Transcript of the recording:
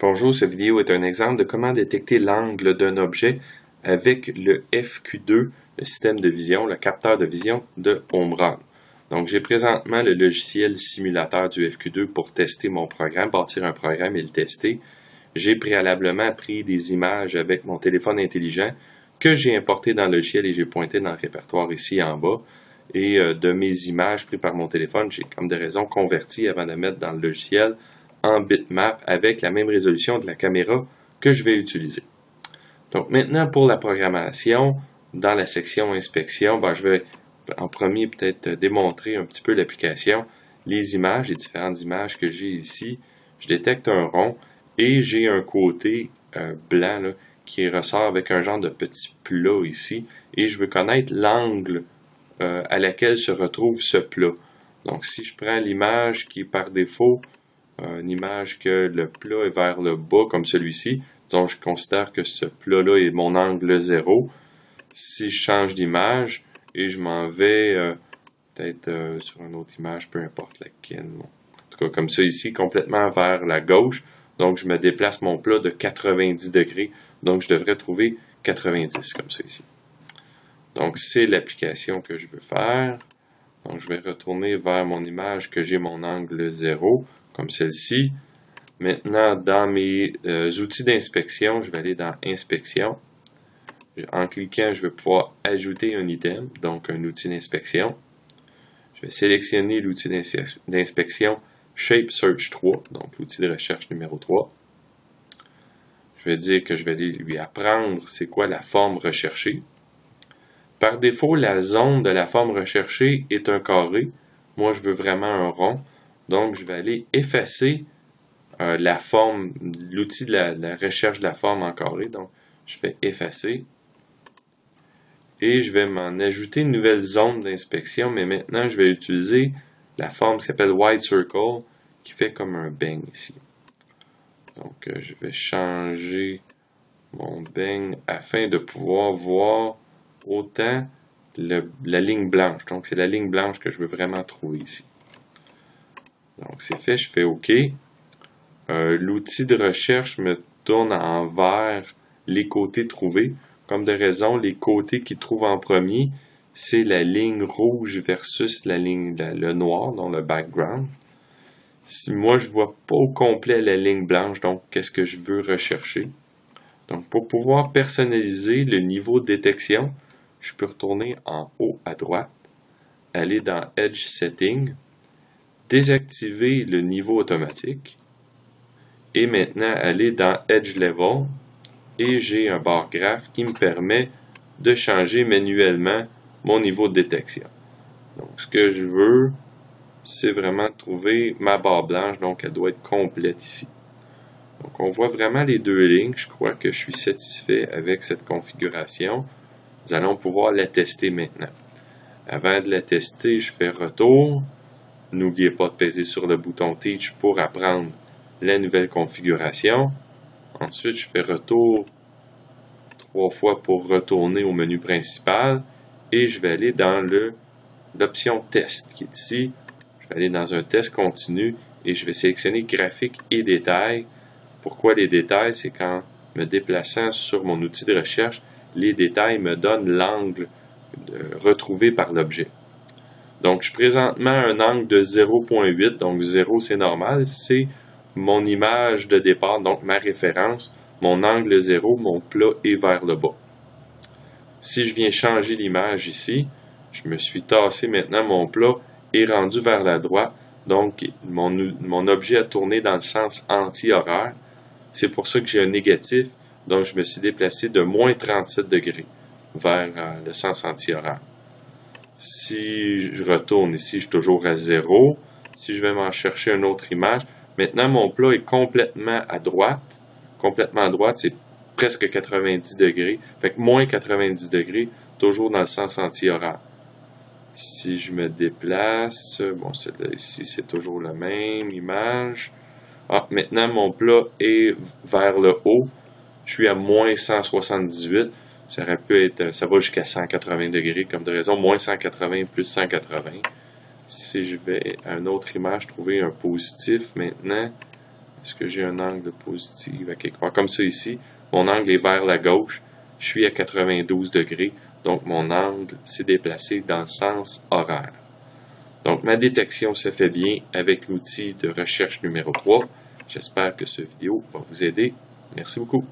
Bonjour, cette vidéo est un exemple de comment détecter l'angle d'un objet avec le FQ2, le système de vision, le capteur de vision de Omron. Donc, j'ai présentement le logiciel simulateur du FQ2 pour tester mon programme, bâtir un programme et le tester. J'ai préalablement pris des images avec mon téléphone intelligent que j'ai importé dans le logiciel et j'ai pointé dans le répertoire ici en bas. Et de mes images prises par mon téléphone, j'ai comme des raisons converti avant de mettre dans le logiciel en bitmap avec la même résolution de la caméra que je vais utiliser. Donc maintenant pour la programmation, dans la section inspection, je vais en premier peut-être démontrer un petit peu l'application. Les images, les différentes images que j'ai ici, je détecte un rond et j'ai un côté blanc là, qui ressort avec un genre de petit plat ici et je veux connaître l'angle à laquelle se retrouve ce plat. Donc si je prends l'image qui est par défaut une image que le plat est vers le bas comme celui-ci, donc je considère que ce plat-là est mon angle 0. Si je change d'image et je m'en vais peut-être sur une autre image, peu importe laquelle, en tout cas comme ça ici, complètement vers la gauche, donc je me déplace mon plat de 90 degrés, donc je devrais trouver 90 comme ça ici. Donc c'est l'application que je veux faire. Donc je vais retourner vers mon image que j'ai mon angle 0, comme celle-ci. Maintenant, dans mes outils d'inspection, je vais aller dans Inspection. En cliquant, je vais pouvoir ajouter un item, donc un outil d'inspection. Je vais sélectionner l'outil d'inspection Shape Search 3, donc l'outil de recherche numéro 3. Je vais dire que je vais lui apprendre c'est quoi la forme recherchée. Par défaut, la zone de la forme recherchée est un carré. Moi, je veux vraiment un rond. Donc, je vais aller effacer la forme, l'outil de la recherche de la forme en carré. Donc, je vais effacer. Et je vais m'en ajouter une nouvelle zone d'inspection. Mais maintenant, je vais utiliser la forme qui s'appelle Wide Circle, qui fait comme un bang ici. Donc, je vais changer mon bang afin de pouvoir voir autant la ligne blanche. Donc, c'est la ligne blanche que je veux vraiment trouver ici. Donc, c'est fait, je fais OK. L'outil de recherche me tourne en vert les côtés trouvés. Comme de raison, les côtés qu'il trouve en premier, c'est la ligne rouge versus la ligne, le noir, donc le background. Si moi, je ne vois pas au complet la ligne blanche, donc qu'est-ce que je veux rechercher? Donc, pour pouvoir personnaliser le niveau de détection, je peux retourner en haut à droite, aller dans Edge Setting, désactiver le niveau automatique et maintenant aller dans Edge Level et j'ai un bar graph qui me permet de changer manuellement mon niveau de détection. Donc, ce que je veux, c'est vraiment trouver ma barre blanche, donc elle doit être complète ici. Donc, on voit vraiment les deux lignes. Je crois que je suis satisfait avec cette configuration. Nous allons pouvoir la tester maintenant. Avant de la tester, je fais retour. N'oubliez pas de peser sur le bouton Teach pour apprendre la nouvelle configuration. Ensuite, je fais retour 3 fois pour retourner au menu principal. Et je vais aller dans l'option Test qui est ici. Je vais aller dans un test continu et je vais sélectionner Graphique et Détails. Pourquoi les détails? C'est qu'en me déplaçant sur mon outil de recherche, les détails me donnent l'angle retrouvé par l'objet. Donc, je suis présentement à un angle de 0.8, donc 0 c'est normal, c'est mon image de départ, donc ma référence, mon angle 0, mon plat est vers le bas. Si je viens changer l'image ici, je me suis tassé maintenant, mon plat est rendu vers la droite, donc mon objet a tourné dans le sens anti-horaire. C'est pour ça que j'ai un négatif, donc je me suis déplacé de moins 37 degrés vers le sens anti-horaire. Si je retourne ici, je suis toujours à 0. Si je vais m'en chercher une autre image, maintenant mon plat est complètement à droite. Complètement à droite, c'est presque 90 degrés. Fait que moins 90 degrés, toujours dans le sens anti-horaire. Si je me déplace, bon, ici c'est toujours la même image. Ah, maintenant mon plat est vers le haut. Je suis à moins 178. Ça aurait pu être, ça va jusqu'à 180 degrés comme de raison. Moins 180 plus 180. Si je vais à une autre image, trouver un positif maintenant. Est-ce que j'ai un angle positif à quelque part? Comme ça ici, mon angle est vers la gauche. Je suis à 92 degrés, donc mon angle s'est déplacé dans le sens horaire. Donc ma détection se fait bien avec l'outil de recherche numéro 3. J'espère que cette vidéo va vous aider. Merci beaucoup.